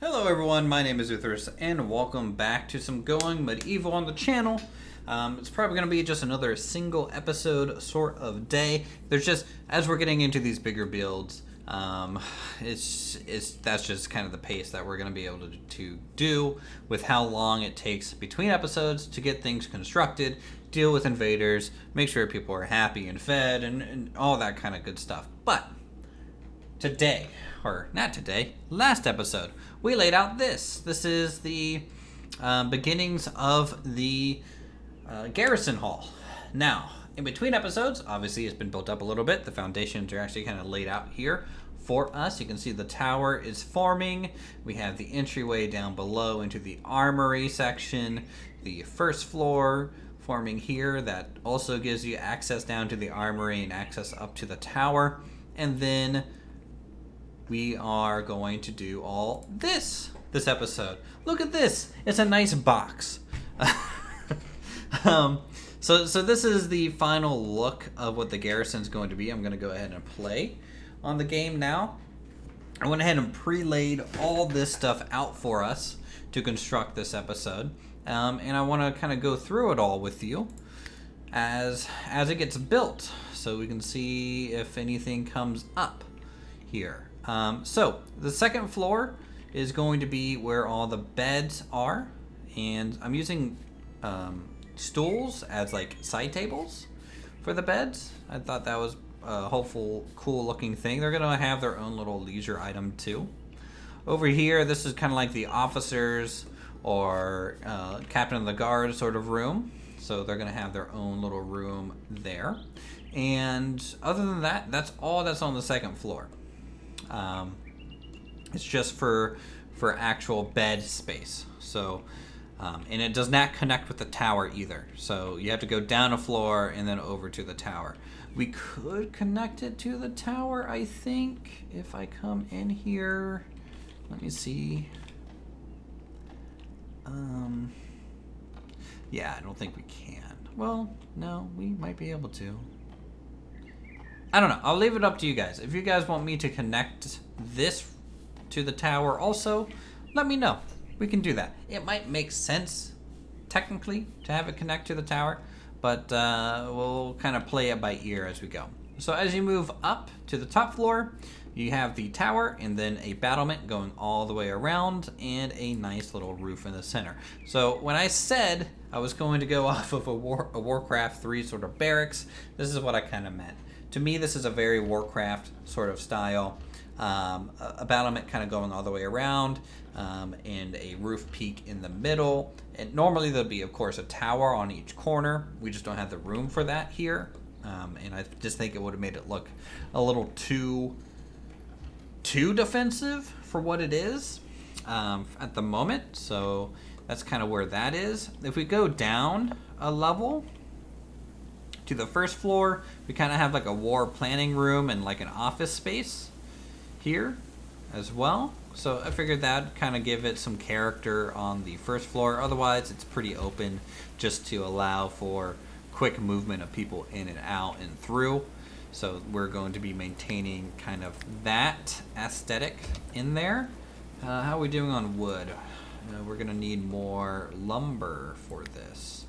Hello everyone, my name is Uthris, and welcome back to some Going Medieval on the channel. It's probably going to be just another single episode sort of day. There's just, as we're getting into these bigger builds, that's just kind of the pace that we're going to be able to do with how long it takes between episodes to get things constructed, deal with invaders, make sure people are happy and fed, and all that kind of good stuff. But today, or not today, last episode, we laid out this. This is the beginnings of the Garrison Hall. Now, in between episodes, obviously it's been built up a little bit. The foundations are actually kind of laid out here for us. You can see the tower is forming. We have the entryway down below into the armory section. The first floor forming here. That also gives you access down to the armory and access up to the tower. And then we are going to do all this episode. Look at this. It's a nice box. So this is the final look of what the garrison's going to be. I'm going to go ahead and play on the game now. I went ahead and pre-laid all this stuff out for us to construct this episode. And I want to kind of go through it all with you as it gets built, so we can see if anything comes up here. So the second floor is going to be where all the beds are, and I'm using stools as like side tables for the beds. I thought that was a hopeful, cool looking thing. They're gonna have their own little leisure item too. Over here, this is kind of like the officers or captain of the guard sort of room. So they're gonna have their own little room there. And other than that, that's all that's on the second floor. It's just for actual bed space. So, and it does not connect with the tower either. So you have to go down a floor and then over to the tower. We could connect it to the tower, I think, if I come in here. Let me see. Yeah, I don't think we can. Well, no, we might be able to. I don't know. I'll leave it up to you guys. If you guys want me to connect this to the tower also, let me know. We can do that. It might make sense, technically, to have it connect to the tower, but we'll kind of play it by ear as we go. So as you move up to the top floor, you have the tower and then a battlement going all the way around and a nice little roof in the center. So when I said I was going to go off of a Warcraft 3 sort of barracks, this is what I kind of meant. To me, this is a very Warcraft sort of style. A battlement kind of going all the way around, and a roof peak in the middle. And normally there'll be, of course, a tower on each corner. We just don't have the room for that here. And I just think it would have made it look a little too defensive for what it is at the moment. So that's kind of where that is. If we go down a level to the first floor, we kind of have like a war planning room and like an office space here as well. So I figured that kind of give it some character on the first floor. Otherwise, it's pretty open just to allow for quick movement of people in and out and through. So we're going to be maintaining kind of that aesthetic in there. How are we doing on wood? We're going to need more lumber for this.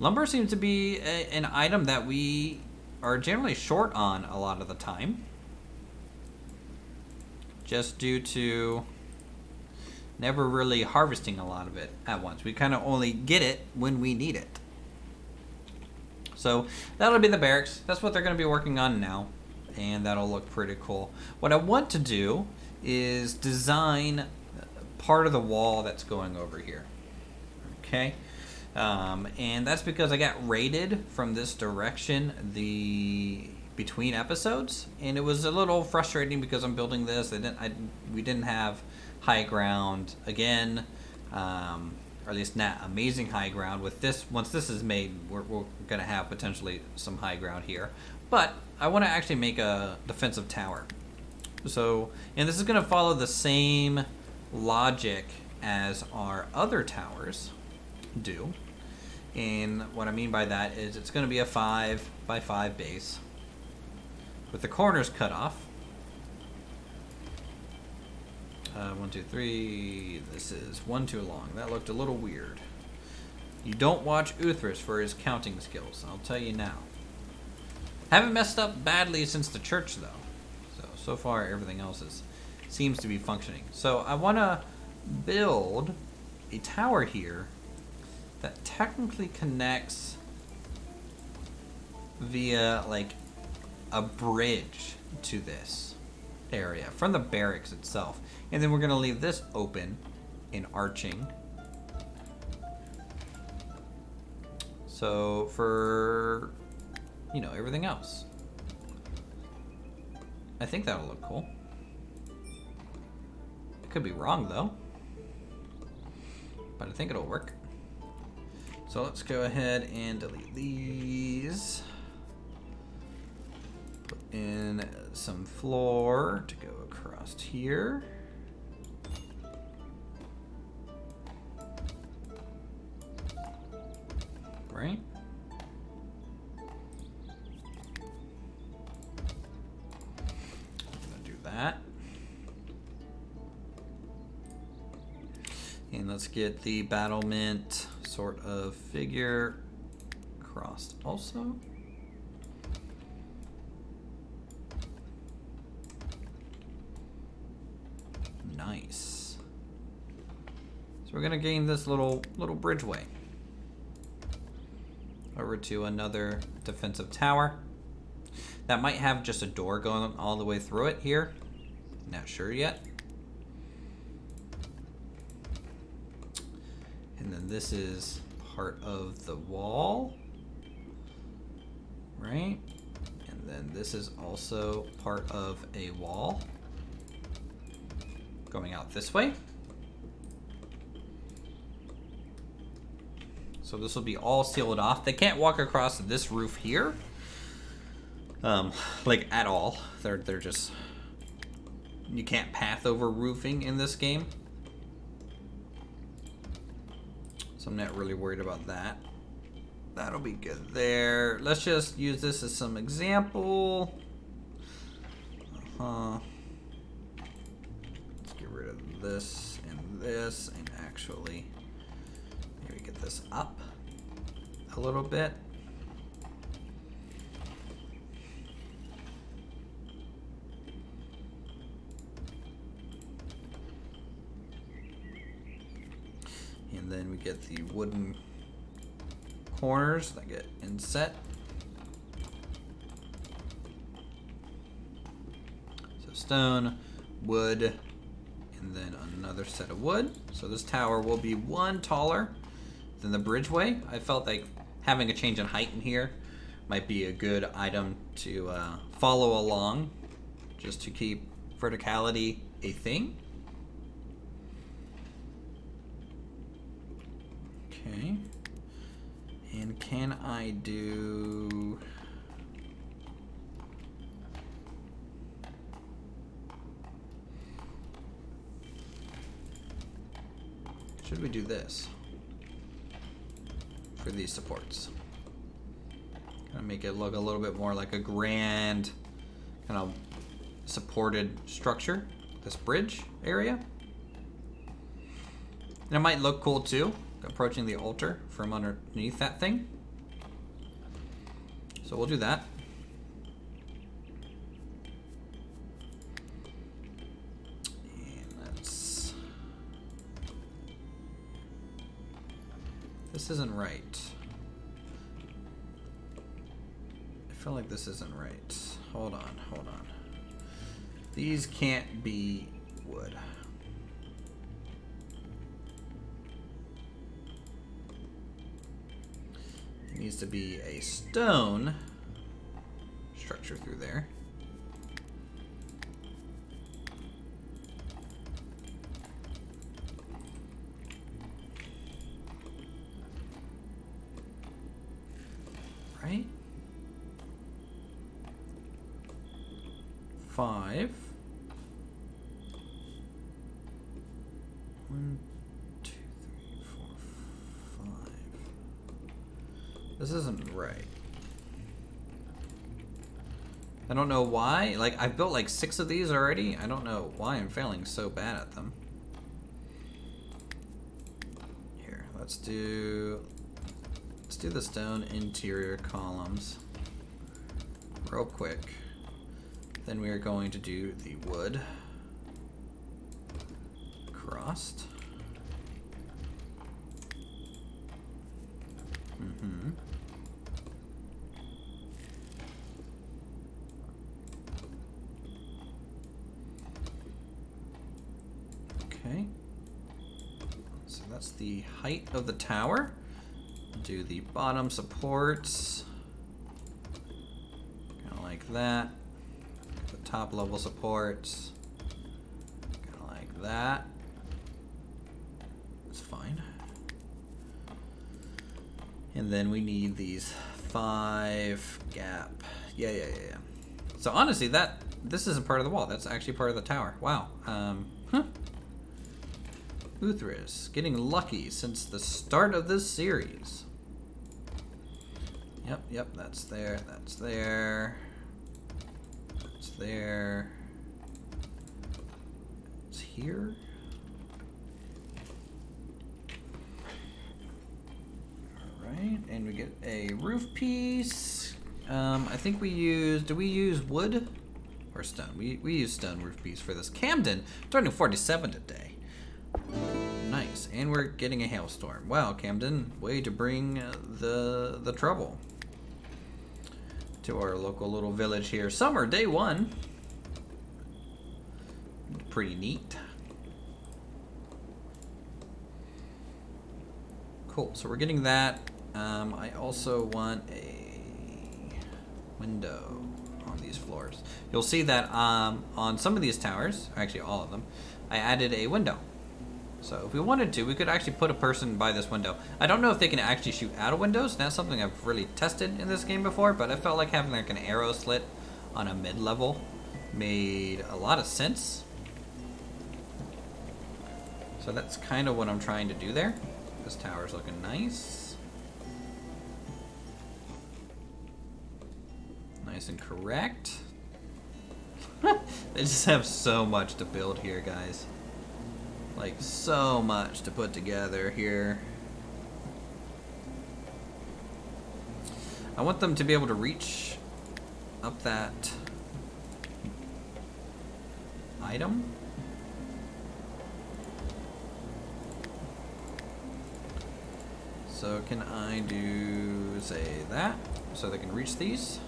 Lumber seems to be an item that we are generally short on a lot of the time, just due to never really harvesting a lot of it at once. We kind of only get it when we need it. So that'll be the barracks. That's what they're going to be working on now, and that'll look pretty cool. What I want to do is design part of the wall that's going over here. Okay. And that's because I got raided from this direction between episodes, and it was a little frustrating because I'm building this. We didn't have high ground again, or at least not amazing high ground. With this, once this is made, we're gonna have potentially some high ground here. But I want to actually make a defensive tower. So, and this is gonna follow the same logic as our other towers do. And what I mean by that is it's going to be a 5x5 base with the corners cut off. 1, 2, 3. This is one too long. That looked a little weird. You don't watch Uthris for his counting skills, I'll tell you now. Haven't messed up badly since the church, though. So far, everything else seems to be functioning. So I want to build a tower here that technically connects via, like, a bridge to this area from the barracks itself. And then we're going to leave this open and arching. So for, you know, everything else. I think that'll look cool. I could be wrong, though. But I think it'll work. So let's go ahead and delete these. Put in some floor to go across here. Right? I'm gonna do that. And let's get the battlement sort of figure crossed also. Nice. So we're gonna gain this little bridgeway over to another defensive tower. That might have just a door going all the way through it here. Not sure yet. And then this is part of the wall, right? And then this is also part of a wall going out this way. So this will be all sealed off. They can't walk across this roof here, like at all. They're just, you can't path over roofing in this game. So I'm not really worried about that. That'll be good there. Let's just use this as some example. Let's get rid of this and actually maybe get this up a little bit. And then we get the wooden corners that get inset. So stone, wood, and then another set of wood. So this tower will be one taller than the bridgeway. I felt like having a change in height in here might be a good item to follow along, just to keep verticality a thing. Okay. And can I do... Should we do this for these supports? Kind of make it look a little bit more like a grand kind of supported structure, this bridge area. And it might look cool too, approaching the altar from underneath that thing. So we'll do that. And let's... This isn't right. I feel like this isn't right. Hold on, hold on. These can't be wood. It needs to be a stone structure through there. Right? 5. 1, 2, 3, 4, 5. This isn't right. I don't know why. Like, I've built like 6 of these already. I don't know why I'm failing so bad at them. Here, let's do the stone interior columns real quick. Then we are going to do the wood crossed. Okay. So that's the height of the tower. Do the bottom supports. Kind of like that. The top level supports. Kind of like that. That's fine. And then we need these 5 gap. Yeah. So honestly, this isn't part of the wall. That's actually part of the tower. Wow. Uthris, getting lucky since the start of this series. Yep, that's there, that's there. That's there. It's here. Alright, and we get a roof piece. I think we use, do we use wood or stone? We use stone roof piece for this. Camden, turning 47 today. Nice, and we're getting a hailstorm. Wow, Camden, way to bring the trouble to our local little village here. Summer, day 1. Pretty neat. Cool, so we're getting that. I also want a window on these floors. You'll see that on some of these towers, actually all of them, I added a window. So if we wanted to, we could actually put a person by this window. I don't know if they can actually shoot out of windows. That's something I've really tested in this game before, but I felt like having like an arrow slit on a mid-level made a lot of sense. So that's kind of what I'm trying to do there. This tower's looking nice. Nice and correct. They just have so much to build here, guys. Like, so much to put together here. I want them to be able to reach up that item. So can I do, say, that? So they can reach these?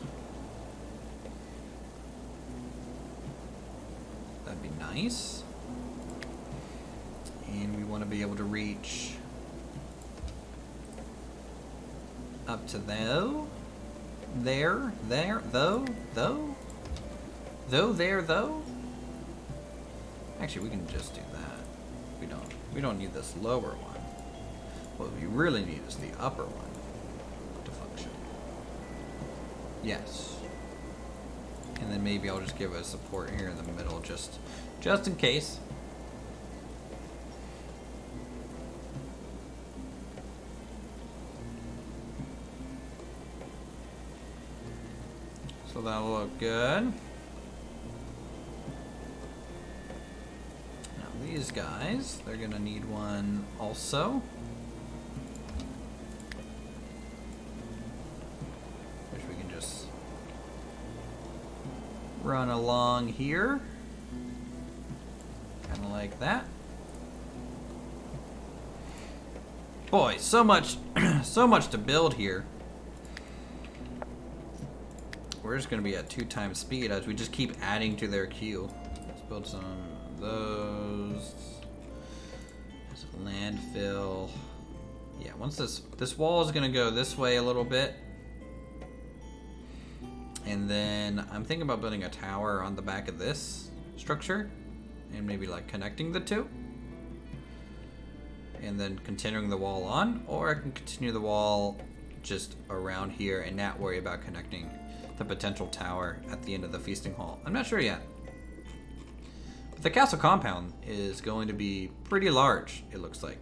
That'd be nice. And we want to be able to reach up to though. There, though. Actually, we can just do that. We don't need this lower one. What we really need is the upper one to function. Yes. And then maybe I'll just give a support here in the middle just in case. So that'll look good. Now these guys, they're gonna need one also. Which we can just run along here. Kinda like that. Boy, so much so much to build here. We're just going to be at 2 times speed as we just keep adding to their queue. Let's build some of those. There's a landfill. Yeah, once this wall is going to go this way a little bit. And then I'm thinking about building a tower on the back of this structure. And maybe like connecting the 2. And then continuing the wall on. Or I can continue the wall just around here and not worry about connecting the potential tower at the end of the feasting hall. I'm not sure yet. But the castle compound is going to be pretty large, it looks like.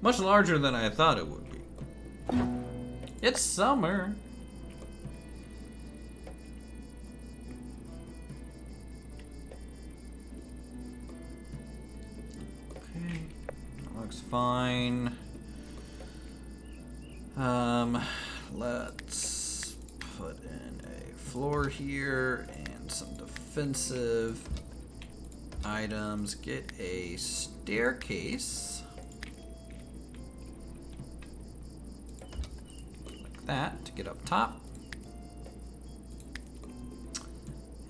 Much larger than I thought it would be. It's summer. looks fine. Let's put in a floor here and some defensive items. Get a staircase like that to get up top.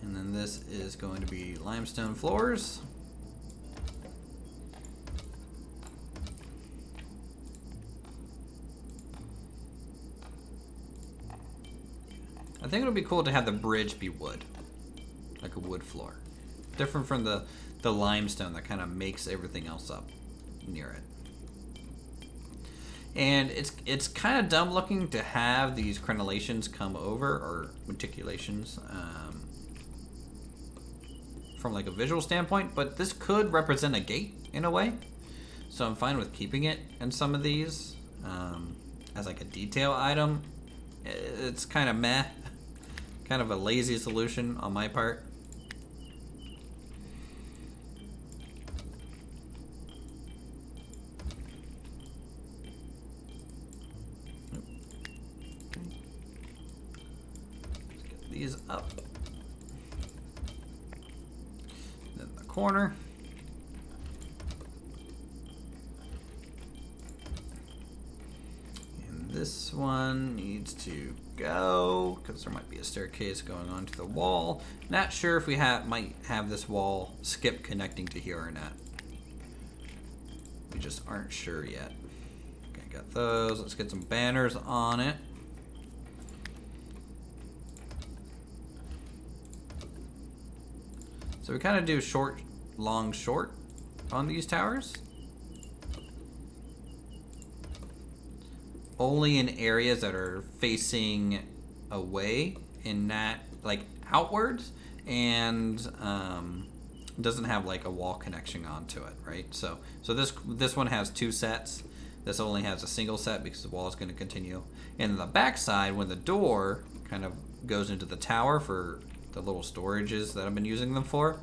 And then this is going to be limestone floors. I think it would be cool to have the bridge be wood, like a wood floor. Different from the limestone that kind of makes everything else up near it. And it's kind of dumb looking to have these crenellations come over, or reticulations, from like a visual standpoint, but this could represent a gate in a way. So I'm fine with keeping it in some of these as like a detail item. It's kind of meh. Kind of a lazy solution on my part. Let's get these up. Then the corner. And this one needs to go because there might be a staircase going onto the wall. Not sure if we might have this wall skip connecting to here or not. We just aren't sure yet. Okay, got those. Let's get some banners on it. So we kind of do short, long, short on these towers. Only in areas that are facing away, in that like outwards, and doesn't have like a wall connection onto it, right? So this one has two sets. This only has a single set because the wall is going to continue. And the back side, when the door kind of goes into the tower for the little storages that I've been using them for,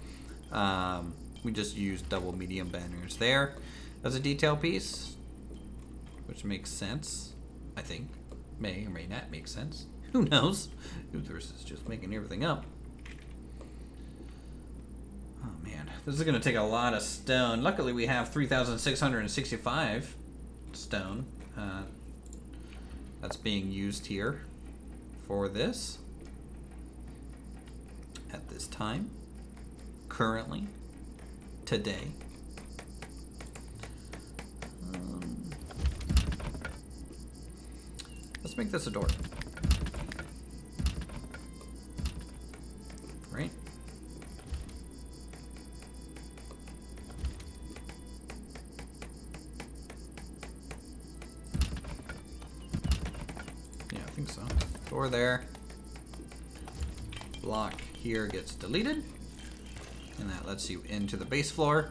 we just use double medium banners there as a detail piece, which makes sense. I think may or may not make sense. Who knows? Uthris is just making everything up. Oh man, this is going to take a lot of stone. Luckily, we have 3,665 stone that's being used here for this at this time, currently, today. Let's make this a door. Right? Yeah, I think so. Door there. Block here gets deleted. And that lets you into the base floor.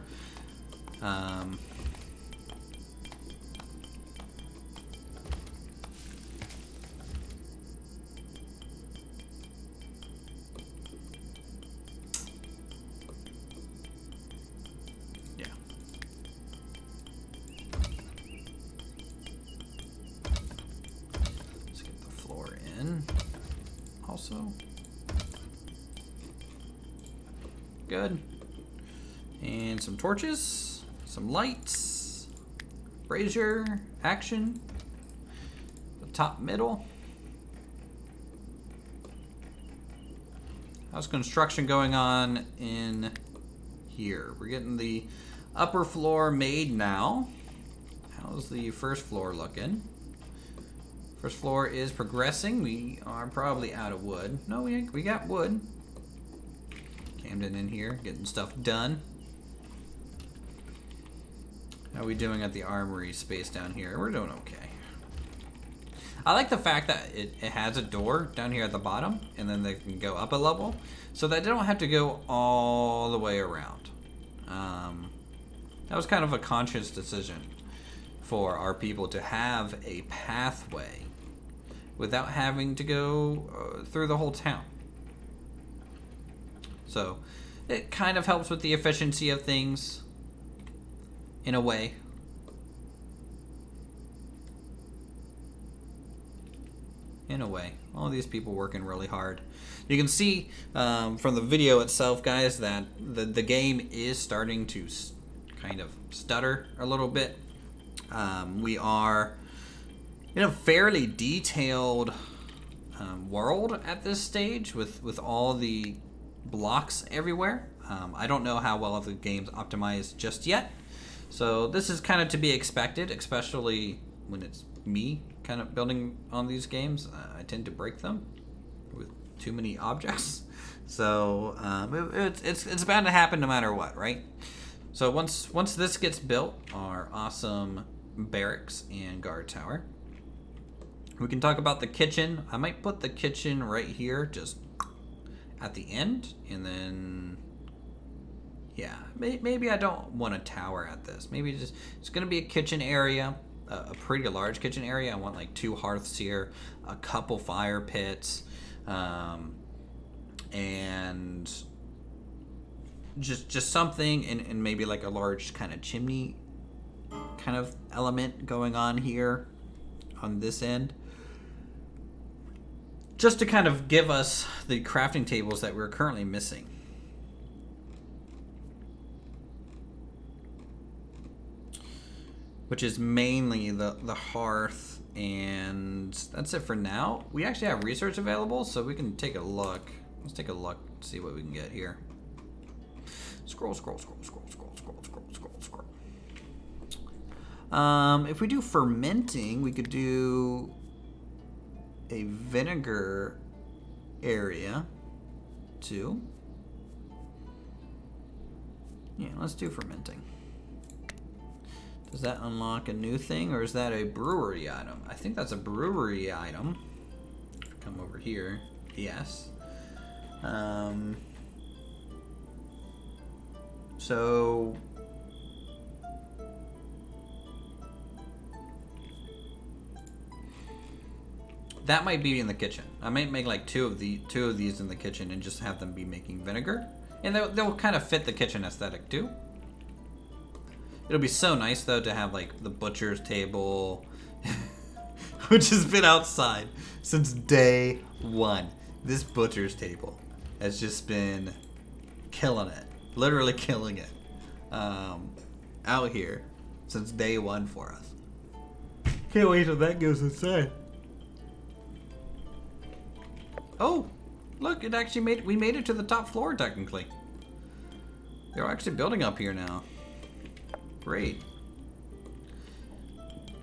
Also good. And some torches, some lights, brazier action, the top middle. How's construction going on in here? We're getting the upper floor made now. How's the first floor looking? First floor is progressing. We are probably out of wood. No, we got wood. Camden in here, getting stuff done. How are we doing at the armory space down here? We're doing okay. I like the fact that it has a door down here at the bottom, and then they can go up a level, so that they don't have to go all the way around. That was kind of a conscious decision for our people to have a pathway without having to go through the whole town. So it kind of helps with the efficiency of things in a way. in a way. All these people working really hard. You can see from the video itself, guys, that the game is starting to kind of stutter a little bit. We are in a fairly detailed world at this stage with all the blocks everywhere. I don't know how well the game's optimized just yet. So this is kind of to be expected, especially when it's me kind of building on these games. I tend to break them with too many objects. So it's bound to happen no matter what, right? So once this gets built, our awesome barracks and guard tower, we can talk about the kitchen. I might put the kitchen right here, just at the end, and then yeah, maybe I don't want a tower at this. Maybe it's gonna be a kitchen area, a pretty large kitchen area. I want like 2 hearths here, a couple fire pits, and just something, and maybe like a large kind of chimney kind of element going on here on this end, just to kind of give us the crafting tables that we're currently missing. Which is mainly the hearth, and that's it for now. We actually have research available, so we can take a look. Let's take a look, see what we can get here. Scroll. If we do fermenting, we could do a vinegar area too. Yeah, let's do fermenting. Does that unlock a new thing, or is that a brewery item? I think that's a brewery item. Come over here. Yes. So that might be in the kitchen. I might make like two of these in the kitchen and just have them be making vinegar, and they'll kind of fit the kitchen aesthetic too. It'll be so nice though to have like the butcher's table, which has been outside since day one. This butcher's table has just been killing it, literally killing it, out here since day one for us. Can't wait till that goes inside. Oh, look! It actually we made it to the top floor technically. They're actually building up here now. Great.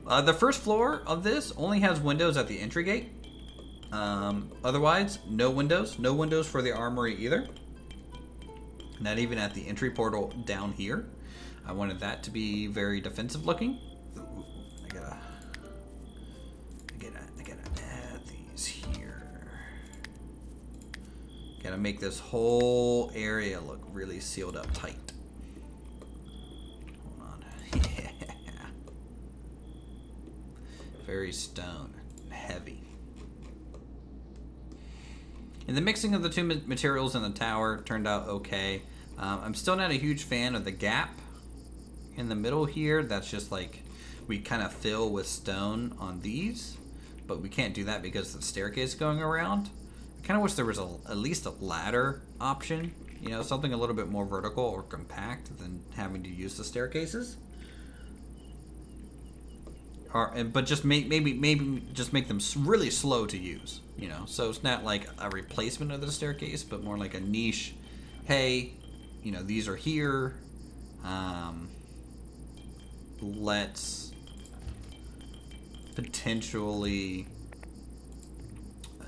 The first floor of this only has windows at the entry gate. Otherwise, no windows. No windows for the armory either. Not even at the entry portal down here. I wanted that to be very defensive looking. Ooh, I gotta add these here. Gotta make this whole area look really sealed up tight. Very stone and heavy. And the mixing of the two materials in the tower turned out okay. I'm still not a huge fan of the gap in the middle here. That's just like we kind of fill with stone on these, but we can't do that because of the staircase going around. I kind of wish there was at least a ladder option, you know, something a little bit more vertical or compact than having to use the staircases. But just maybe just make them really slow to use, you know. So it's not like a replacement of the staircase, but more like a niche. Hey, you know, these are here. Let's potentially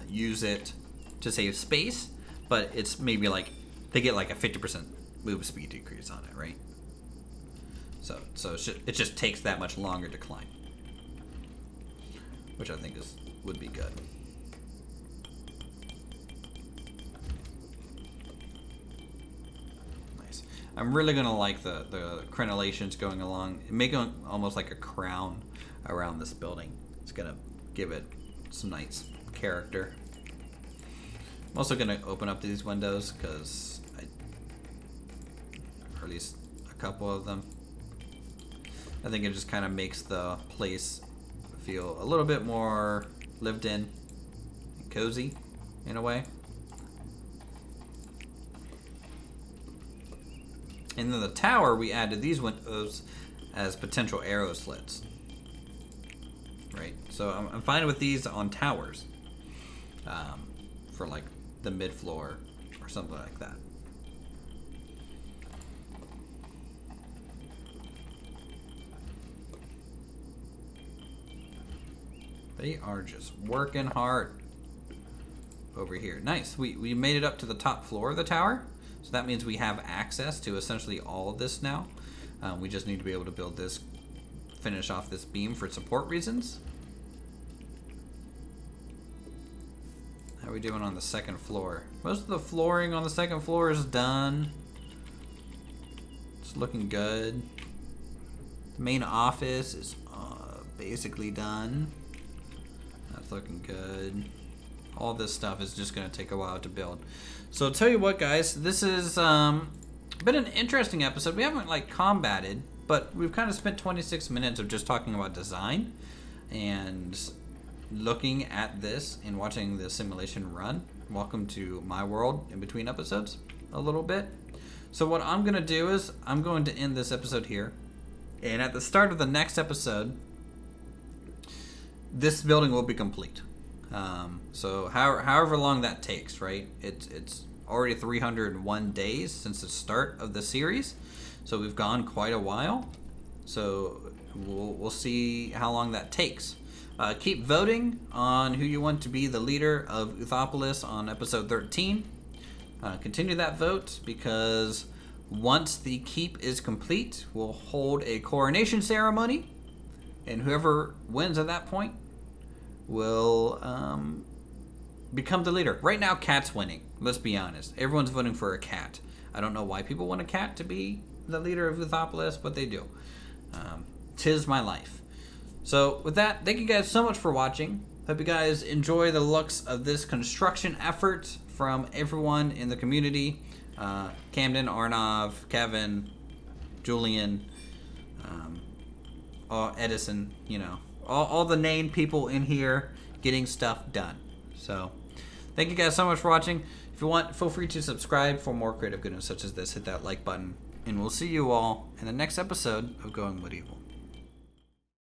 use it to save space, but it's maybe like they get like a 50% move speed decrease on it, right? So it just takes that much longer to climb, which I think would be good. Nice. I'm really gonna like the crenellations going along, make it almost like a crown around this building. It's gonna give it some nice character. I'm also gonna open up these windows because or at least a couple of them. I think it just kind of makes the place feel a little bit more lived in. cozy in a way. And then the tower, we added these windows as potential arrow slits. Right, so I'm fine with these on towers for like the mid floor or something like that. They are just working hard over here. Nice, we made it up to the top floor of the tower. So that means we have access to essentially all of this now. We just need to be able to build this, finish off this beam for support reasons. How are we doing on the second floor? Most of the flooring on the second floor is done. It's looking good. The main office is basically done. That's looking good. All this stuff is just going to take a while to build. So I'll tell you what, guys, this has been an interesting episode. We haven't like combated, but we've kind of spent 26 minutes of just talking about design and looking at this and watching the simulation run. Welcome to my world in between episodes a little bit. So what I'm going to do is I'm going to end this episode here. And at the start of the next episode, this building will be complete. So however long that takes, right? It's already 301 days since the start of the series, so we've gone quite a while. So we'll see how long that takes. Keep voting on who you want to be the leader of Uthris on episode 13. Continue that vote, because once the keep is complete, we'll hold a coronation ceremony, and whoever wins at that point will become the leader. Right now, Cat's winning. Let's be honest. Everyone's voting for a cat. I don't know why people want a cat to be the leader of Uthris, but they do. 'Tis my life. So with that, thank you guys so much for watching. Hope you guys enjoy the looks of this construction effort from everyone in the community. Camden, Arnav, Kevin, Julian, Edison, you know, all the named people in here getting stuff done. So thank you guys so much for watching. If you want, feel free to subscribe for more creative goodness such as this. Hit that like button, and we'll see you all in the next episode of Going Medieval.